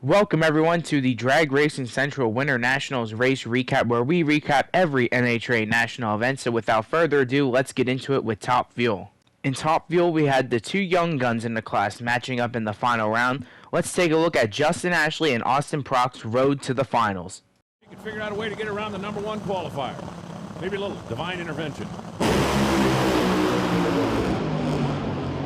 Welcome everyone to the Drag Racing Central Winter Nationals race recap, where we recap every NHRA national event. So without further ado, let's get into it with Top Fuel. In Top Fuel, we had the two young guns in the class matching up in the final round. Let's take a look at Justin Ashley and Austin Proc's road to the finals. You can figure out a way to get around the number one qualifier. Maybe a little divine intervention.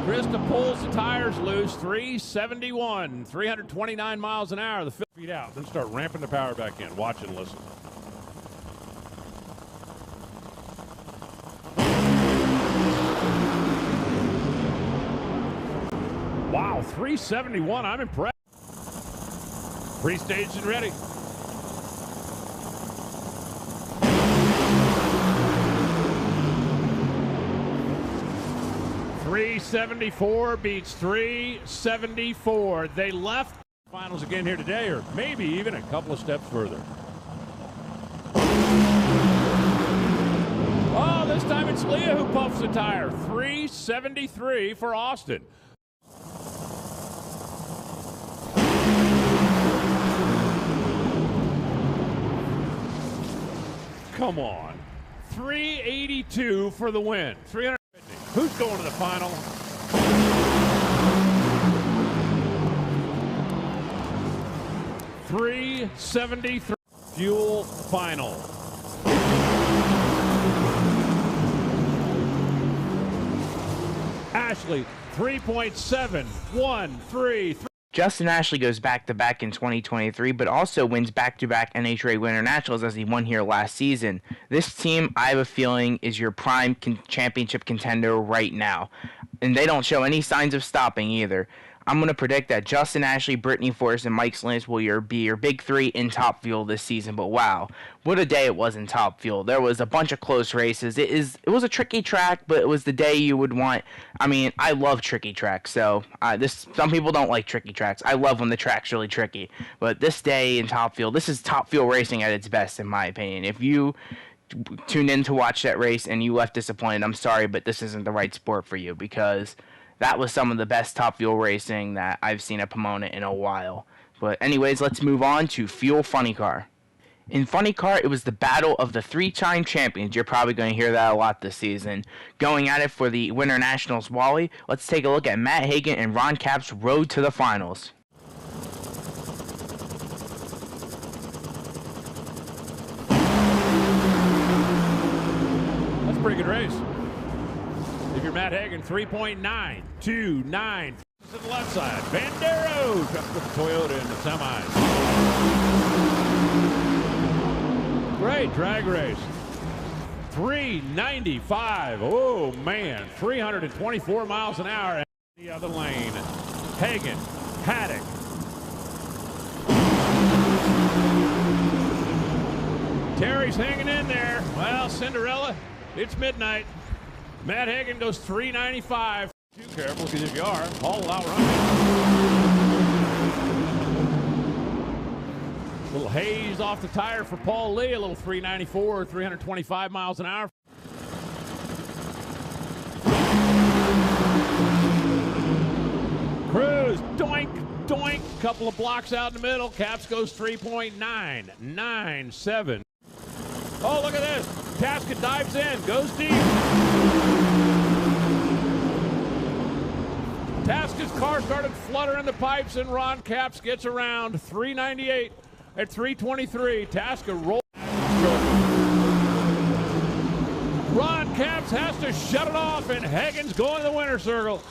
Krista pulls the tires loose, 371, 329 miles an hour, the 50 feet out. Then start ramping the power back in. Watch and listen. Wow, 371, I'm impressed. Pre-staged and ready. .374 beats 374. They left finals again here today, or maybe even a couple of steps further. Oh, this time it's Leah who puffs the tire. 373 for Austin. Come on. 382 for the win. 350. Who's going to the final? .373 Fuel final. Ashley, 3.713. Justin Ashley goes back-to-back in 2023, but also wins back-to-back NHRA Winternationals as he won here last season. This team, I have a feeling, is your prime championship contender right now, and they don't show any signs of stopping either. I'm going to predict that Justin Ashley, Brittany Forrest, and Mike Slants will be your big three in Top Fuel this season. But wow, what a day it was in Top Fuel. There was a bunch of close races. It was a tricky track, but it was the day you would want. I mean, I love tricky tracks, so some people don't like tricky tracks. I love when the track's really tricky. But this day in Top Fuel, this is Top Fuel racing at its best, in my opinion. If you tuned in to watch that race and you left disappointed, I'm sorry, but this isn't the right sport for you, because that was some of the best Top Fuel racing that I've seen at Pomona in a while. But anyways, let's move on to Fuel Funny Car. In Funny Car, it was the battle of the three-time champions. You're probably going to hear that a lot this season. Going at it for the Winter Nationals Wally, let's take a look at Matt Hagan and Ron Capps' road to the finals. That's a pretty good race. If you're Matt Hagan, 3.929 to the left side. Bandero comes with the Toyota in the semis. Great drag race. 395. Oh man, 324 miles an hour in the other lane. Hagan, Haddock. Terry's hanging in there. Well, Cinderella, it's midnight. Matt Hagan goes 395. Too careful, because if you are, Paul will outrun you. Little haze off the tire for Paul Lee. A little 394, 325 miles an hour. Cruz, doink, doink. Couple of blocks out in the middle. Capps goes 3.997. Oh, look at this. Tasca dives in, goes deep. Tasca's car started fluttering the pipes, and Ron Capps gets around 398 at 323. Tasca rolls. Ron Capps has to shut it off, and Hagan's going to the winner's circle.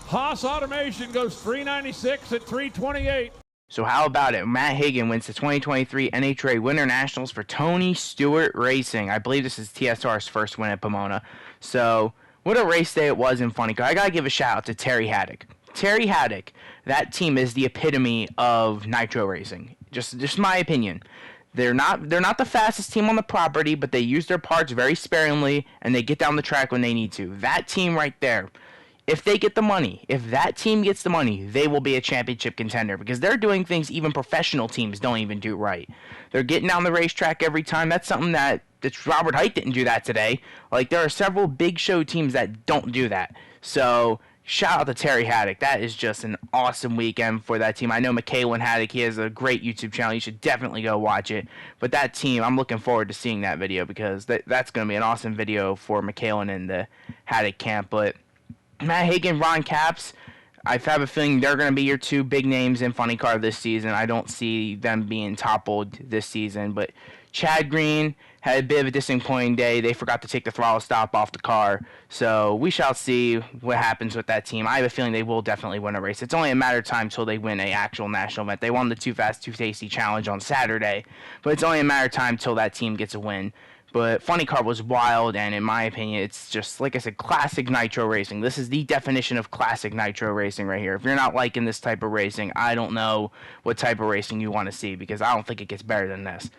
Haas Automation goes 396 at 328. So how about it? Matt Hagan wins the 2023 NHRA Winter Nationals for Tony Stewart Racing. I believe this is TSR's first win at Pomona. So what a race day it was in Funny Car. I got to give a shout out to Terry Haddock. Terry Haddock, that team is the epitome of nitro racing. Just my opinion. They're not the fastest team on the property, but they use their parts very sparingly, and they get down the track when they need to. That team right there, if they get the money, if that team gets the money, they will be a championship contender, because they're doing things even professional teams don't even do right. They're getting down the racetrack every time. That's something that Robert Height didn't do that today. Like, there are several big show teams that don't do that. So shout out to Terry Haddock. That is just an awesome weekend for that team. I know McKalen Haddock, he has a great YouTube channel. You should definitely go watch it. But that team, I'm looking forward to seeing that video because that's going to be an awesome video for McKalen and the Haddock camp. But Matt Hagan, Ron Capps, I have a feeling they're going to be your two big names in Funny Car this season. I don't see them being toppled this season. But Chad Green had a bit of a disappointing day. They forgot to take the throttle stop off the car. So we shall see what happens with that team. I have a feeling they will definitely win a race. It's only a matter of time until they win an actual national event. They won the Too Fast, Too Tasty Challenge on Saturday. But it's only a matter of time until that team gets a win. But Funny Car was wild, and in my opinion, it's just, like I said, classic nitro racing. This is the definition of classic nitro racing right here. If you're not liking this type of racing, I don't know what type of racing you want to see, because I don't think it gets better than this.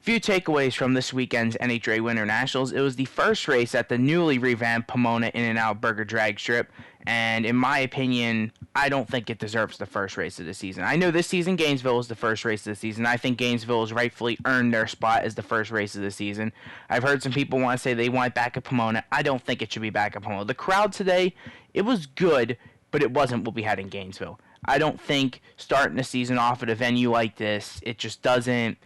Few takeaways from this weekend's NHRA Winternationals. It was the first race at the newly revamped Pomona In-N-Out Burger Drag Strip, and in my opinion, I don't think it deserves the first race of the season. I know this season Gainesville was the first race of the season. I think Gainesville has rightfully earned their spot as the first race of the season. I've heard some people want to say they want it back at Pomona. I don't think it should be back at Pomona. The crowd today, it was good, but it wasn't what we had in Gainesville. I don't think starting the season off at a venue like this, it just doesn't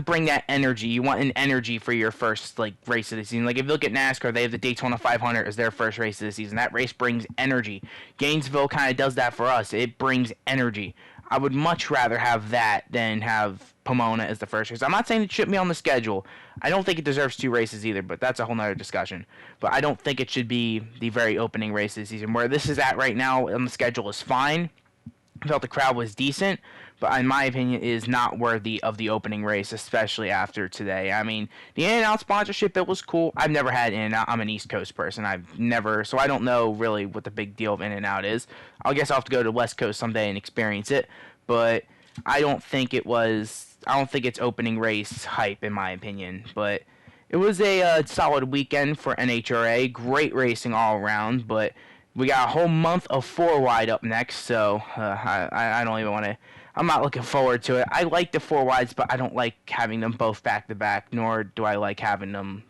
bring that energy. You want an energy for your first race of the season. Like if you look at NASCAR, they have the Daytona 500 as their first race of the season. That race brings energy. Gainesville kind of does that for us. It brings energy. I would much rather have that than have Pomona as the first race. I'm not saying it shouldn't be on the schedule. I don't think it deserves two races either, but that's a whole nother discussion. But I don't think it should be the very opening race of the season. Where this is at right now on the schedule is fine. I felt the crowd was decent, but in my opinion, it is not worthy of the opening race, especially after today. I mean, the In-N-Out sponsorship, it was cool. I've never had In-N-Out. I'm an East Coast person. So I don't know really what the big deal of In-N-Out is. I guess I'll have to go to West Coast someday and experience it, but I don't think it's opening race hype, in my opinion, but it was a solid weekend for NHRA. Great racing all around, but we got a whole month of 4-wide up next, so I don't even want to. I'm not looking forward to it. I like the 4-wides, but I don't like having them both back to back. Nor do I like having them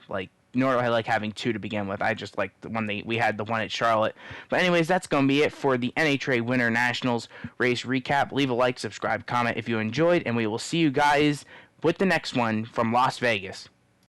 Nor do I like having two to begin with. I just like the one we had the one at Charlotte. But anyways, that's gonna be it for the NHRA Winter Nationals race recap. Leave a like, subscribe, comment if you enjoyed, and we will see you guys with the next one from Las Vegas.